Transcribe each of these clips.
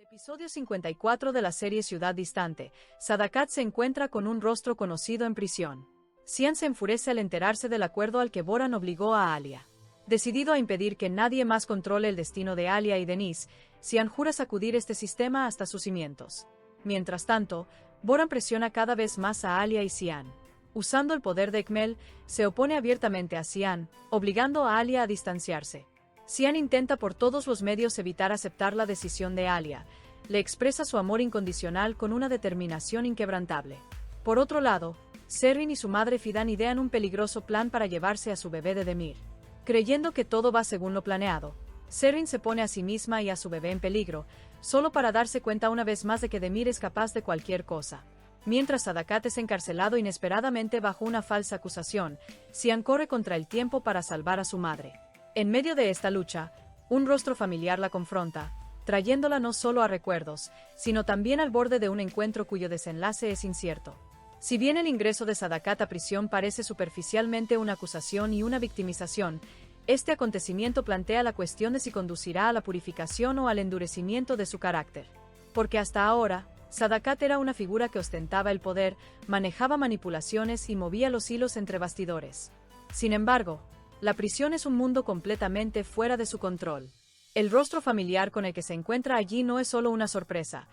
Episodio 54 de la serie Ciudad Distante. Sadakat se encuentra con un rostro conocido en prisión. Cian se enfurece al enterarse del acuerdo al que Boran obligó a Alia. Decidido a impedir que nadie más controle el destino de Alia y Denise, Cian jura sacudir este sistema hasta sus cimientos. Mientras tanto, Boran presiona cada vez más a Alia y Cian. Usando el poder de Ekmel, se opone abiertamente a Cian, obligando a Alia a distanciarse. Cian intenta por todos los medios evitar aceptar la decisión de Alia. Le expresa su amor incondicional con una determinación inquebrantable. Por otro lado, Serrin y su madre Fidan idean un peligroso plan para llevarse a su bebé de Demir. Creyendo que todo va según lo planeado, Serrin se pone a sí misma y a su bebé en peligro, solo para darse cuenta una vez más de que Demir es capaz de cualquier cosa. Mientras Sadakat es encarcelado inesperadamente bajo una falsa acusación, Cian corre contra el tiempo para salvar a su madre. En medio de esta lucha, un rostro familiar la confronta, trayéndola no solo a recuerdos, sino también al borde de un encuentro cuyo desenlace es incierto. Si bien el ingreso de Sadakat a prisión parece superficialmente una acusación y una victimización, este acontecimiento plantea la cuestión de si conducirá a la purificación o al endurecimiento de su carácter. Porque hasta ahora, Sadakat era una figura que ostentaba el poder, manejaba manipulaciones y movía los hilos entre bastidores. Sin embargo, la prisión es un mundo completamente fuera de su control. El rostro familiar con el que se encuentra allí no es solo una sorpresa,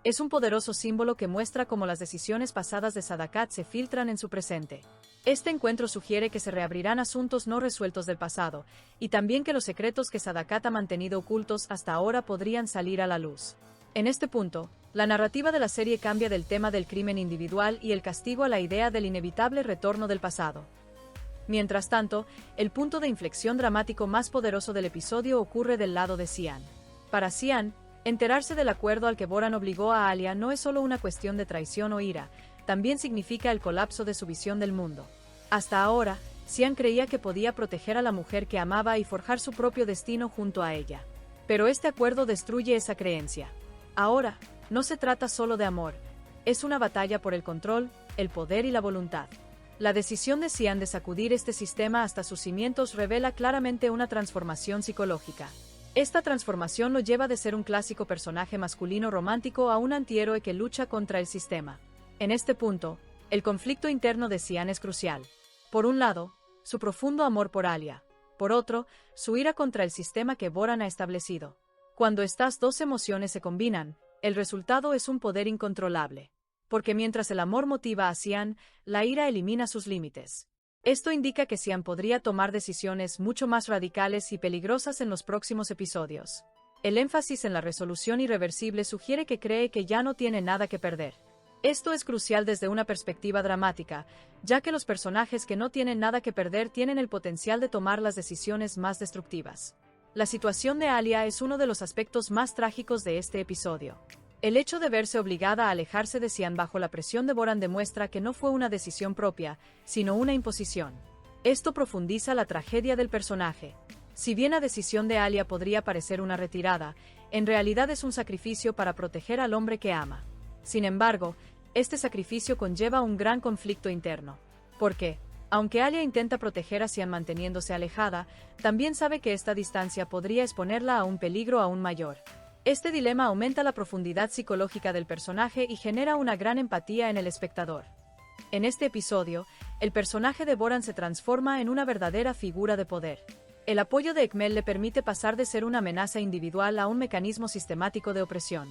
es un poderoso símbolo que muestra cómo las decisiones pasadas de Sadakat se filtran en su presente. Este encuentro sugiere que se reabrirán asuntos no resueltos del pasado, y también que los secretos que Sadakat ha mantenido ocultos hasta ahora podrían salir a la luz. En este punto, la narrativa de la serie cambia del tema del crimen individual y el castigo a la idea del inevitable retorno del pasado. Mientras tanto, el punto de inflexión dramático más poderoso del episodio ocurre del lado de Cian. Para Cian, enterarse del acuerdo al que Boran obligó a Alia no es solo una cuestión de traición o ira, también significa el colapso de su visión del mundo. Hasta ahora, Cian creía que podía proteger a la mujer que amaba y forjar su propio destino junto a ella. Pero este acuerdo destruye esa creencia. Ahora, no se trata solo de amor, es una batalla por el control, el poder y la voluntad. La decisión de Cian de sacudir este sistema hasta sus cimientos revela claramente una transformación psicológica. Esta transformación lo lleva de ser un clásico personaje masculino romántico a un antihéroe que lucha contra el sistema. En este punto, el conflicto interno de Cian es crucial. Por un lado, su profundo amor por Alia. Por otro, su ira contra el sistema que Boran ha establecido. Cuando estas dos emociones se combinan, el resultado es un poder incontrolable. Porque mientras el amor motiva a Cian, la ira elimina sus límites. Esto indica que Cian podría tomar decisiones mucho más radicales y peligrosas en los próximos episodios. El énfasis en la resolución irreversible sugiere que cree que ya no tiene nada que perder. Esto es crucial desde una perspectiva dramática, ya que los personajes que no tienen nada que perder tienen el potencial de tomar las decisiones más destructivas. La situación de Alia es uno de los aspectos más trágicos de este episodio. El hecho de verse obligada a alejarse de Cian bajo la presión de Boran demuestra que no fue una decisión propia, sino una imposición. Esto profundiza la tragedia del personaje. Si bien la decisión de Alia podría parecer una retirada, en realidad es un sacrificio para proteger al hombre que ama. Sin embargo, este sacrificio conlleva un gran conflicto interno. Porque, aunque Alia intenta proteger a Cian manteniéndose alejada, también sabe que esta distancia podría exponerla a un peligro aún mayor. Este dilema aumenta la profundidad psicológica del personaje y genera una gran empatía en el espectador. En este episodio, el personaje de Boran se transforma en una verdadera figura de poder. El apoyo de Ekmel le permite pasar de ser una amenaza individual a un mecanismo sistemático de opresión.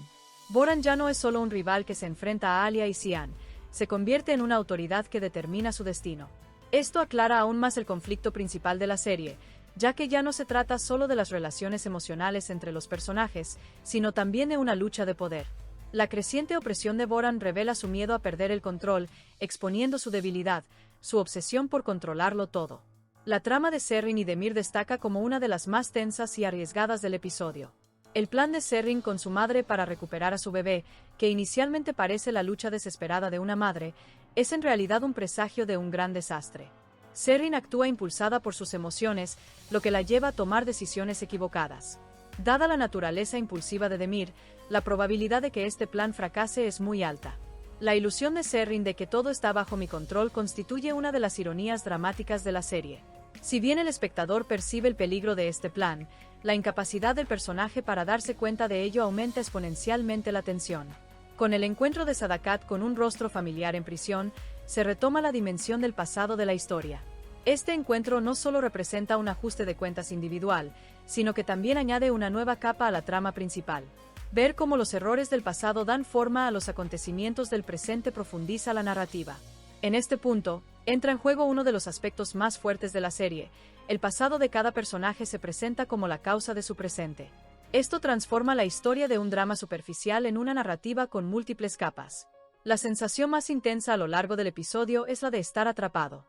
Boran ya no es solo un rival que se enfrenta a Alia y Cian, se convierte en una autoridad que determina su destino. Esto aclara aún más el conflicto principal de la serie, ya que ya no se trata solo de las relaciones emocionales entre los personajes, sino también de una lucha de poder. La creciente opresión de Boran revela su miedo a perder el control, exponiendo su debilidad, su obsesión por controlarlo todo. La trama de Serrin y Demir destaca como una de las más tensas y arriesgadas del episodio. El plan de Serrin con su madre para recuperar a su bebé, que inicialmente parece la lucha desesperada de una madre, es en realidad un presagio de un gran desastre. Serrin actúa impulsada por sus emociones, lo que la lleva a tomar decisiones equivocadas. Dada la naturaleza impulsiva de Demir, la probabilidad de que este plan fracase es muy alta. La ilusión de Serrin de que todo está bajo mi control constituye una de las ironías dramáticas de la serie. Si bien el espectador percibe el peligro de este plan, la incapacidad del personaje para darse cuenta de ello aumenta exponencialmente la tensión. Con el encuentro de Sadakat con un rostro familiar en prisión, se retoma la dimensión del pasado de la historia. Este encuentro no solo representa un ajuste de cuentas individual, sino que también añade una nueva capa a la trama principal. Ver cómo los errores del pasado dan forma a los acontecimientos del presente profundiza la narrativa. En este punto, entra en juego uno de los aspectos más fuertes de la serie. El pasado de cada personaje se presenta como la causa de su presente. Esto transforma la historia de un drama superficial en una narrativa con múltiples capas. La sensación más intensa a lo largo del episodio es la de estar atrapado.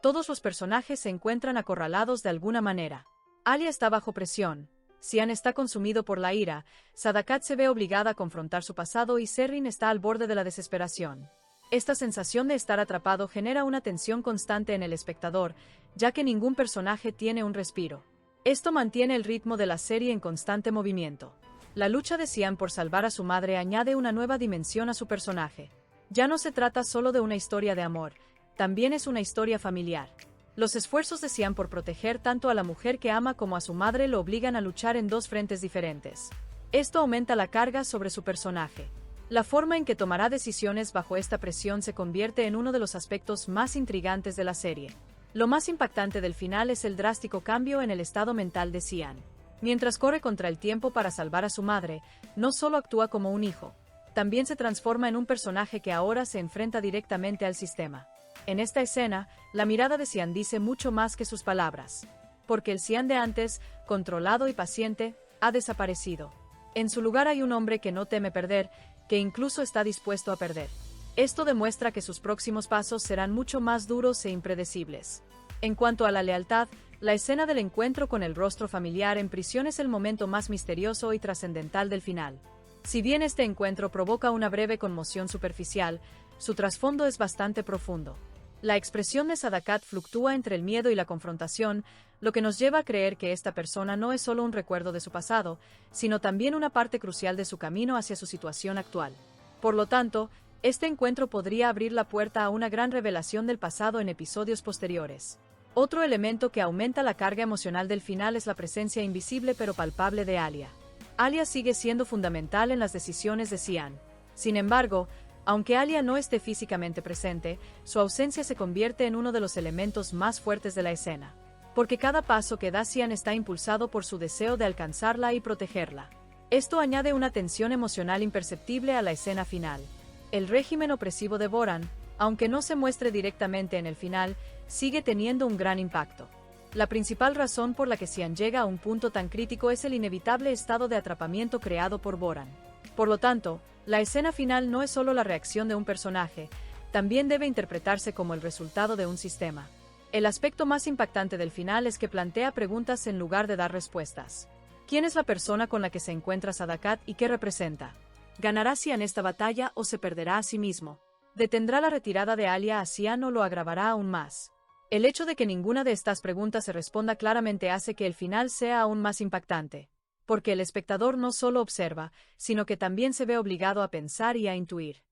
Todos los personajes se encuentran acorralados de alguna manera. Alia está bajo presión, Cian está consumido por la ira, Sadakat se ve obligada a confrontar su pasado y Serrin está al borde de la desesperación. Esta sensación de estar atrapado genera una tensión constante en el espectador, ya que ningún personaje tiene un respiro. Esto mantiene el ritmo de la serie en constante movimiento. La lucha de Cian por salvar a su madre añade una nueva dimensión a su personaje. Ya no se trata solo de una historia de amor, también es una historia familiar. Los esfuerzos de Cian por proteger tanto a la mujer que ama como a su madre lo obligan a luchar en dos frentes diferentes. Esto aumenta la carga sobre su personaje. La forma en que tomará decisiones bajo esta presión se convierte en uno de los aspectos más intrigantes de la serie. Lo más impactante del final es el drástico cambio en el estado mental de Cian. Mientras corre contra el tiempo para salvar a su madre, no solo actúa como un hijo, también se transforma en un personaje que ahora se enfrenta directamente al sistema. En esta escena, la mirada de Cian dice mucho más que sus palabras. Porque el Cian de antes, controlado y paciente, ha desaparecido. En su lugar hay un hombre que no teme perder, que incluso está dispuesto a perder. Esto demuestra que sus próximos pasos serán mucho más duros e impredecibles. En cuanto a la lealtad, la escena del encuentro con el rostro familiar en prisión es el momento más misterioso y trascendental del final. Si bien este encuentro provoca una breve conmoción superficial, su trasfondo es bastante profundo. La expresión de Sadakat fluctúa entre el miedo y la confrontación, lo que nos lleva a creer que esta persona no es solo un recuerdo de su pasado, sino también una parte crucial de su camino hacia su situación actual. Por lo tanto, este encuentro podría abrir la puerta a una gran revelación del pasado en episodios posteriores. Otro elemento que aumenta la carga emocional del final es la presencia invisible pero palpable de Alia. Alia sigue siendo fundamental en las decisiones de Cian. Sin embargo, aunque Alia no esté físicamente presente, su ausencia se convierte en uno de los elementos más fuertes de la escena. Porque cada paso que da Cian está impulsado por su deseo de alcanzarla y protegerla. Esto añade una tensión emocional imperceptible a la escena final. El régimen opresivo de Boran, aunque no se muestre directamente en el final, sigue teniendo un gran impacto. La principal razón por la que Cian llega a un punto tan crítico es el inevitable estado de atrapamiento creado por Boran. Por lo tanto, la escena final no es solo la reacción de un personaje, también debe interpretarse como el resultado de un sistema. El aspecto más impactante del final es que plantea preguntas en lugar de dar respuestas. ¿Quién es la persona con la que se encuentra Sadakat y qué representa? ¿Ganará Cian esta batalla o se perderá a sí mismo? ¿Detendrá la retirada de Alia a Cian o lo agravará aún más? El hecho de que ninguna de estas preguntas se responda claramente hace que el final sea aún más impactante. Porque el espectador no solo observa, sino que también se ve obligado a pensar y a intuir.